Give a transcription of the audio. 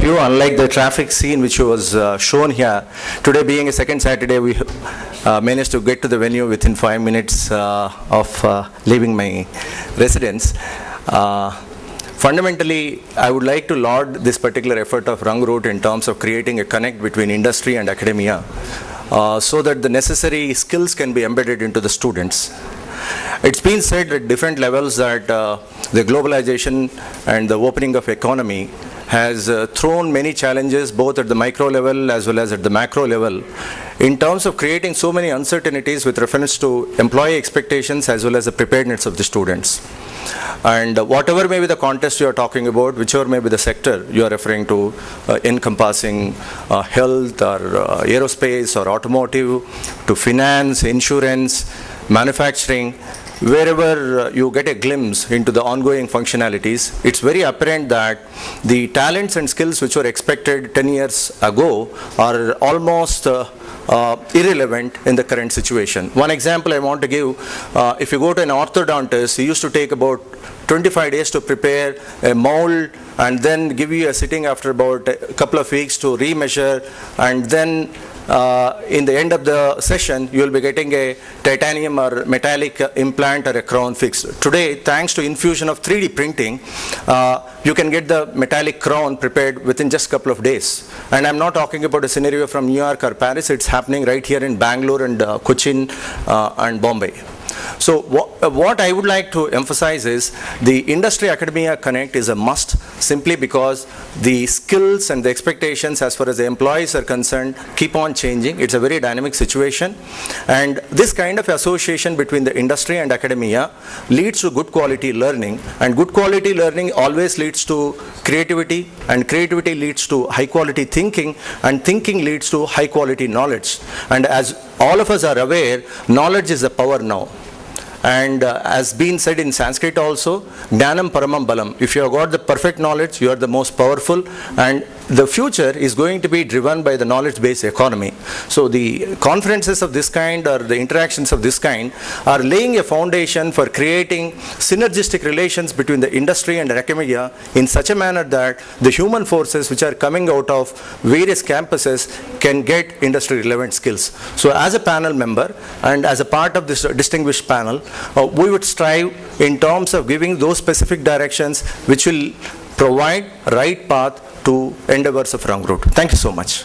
you. Unlike the traffic scene which was shown here, today being a second Saturday, we managed to get to the venue within 5 minutes of leaving my residence. Fundamentally, I would like to laud this particular effort of Rangroot in terms of creating a connect between industry and academia so that the necessary skills can be embedded into the students. It's been said at different levels that the globalization and the opening of economy has thrown many challenges both at the micro level as well as at the macro level in terms of creating so many uncertainties with reference to employee expectations as well as the preparedness of the students. And whatever may be the context you are talking about, whichever may be the sector you are referring to, encompassing health or aerospace or automotive, to finance, insurance, manufacturing, wherever you get a glimpse into the ongoing functionalities, it's very apparent that the talents and skills which were expected 10 years ago are almost irrelevant in the current situation. One example I want to give, if you go to an orthodontist, he used to take about 25 days to prepare a mold and then give you a sitting after about a couple of weeks to remeasure, and then in the end of the session you will be getting a titanium or metallic implant or a crown fixed. Today, thanks to infusion of 3D printing, you can get the metallic crown prepared within just a couple of days. And I'm not talking about a scenario from New York or Paris, it's happening right here in Bangalore and Cochin and Bombay. So what I would like to emphasize is the industry academia connect is a must, simply because the skills and the expectations as far as the employees are concerned keep on changing. It's a very dynamic situation, and this kind of association between the industry and academia leads to good quality learning, and good quality learning always leads to creativity, and creativity leads to high quality thinking, and thinking leads to high quality knowledge. And as all of us are aware, knowledge is the power now. And as been said in Sanskrit also, Jnanam Paramam Balam. If you have got the perfect knowledge, you are the most powerful, and the future is going to be driven by the knowledge-based economy. So the conferences of this kind or the interactions of this kind are laying a foundation for creating synergistic relations between the industry and academia in such a manner that the human forces which are coming out of various campuses can get industry relevant skills. So as a panel member and as a part of this distinguished panel, we would strive in terms of giving those specific directions which will provide right path to endeavors of Rangroot. Thank you so much.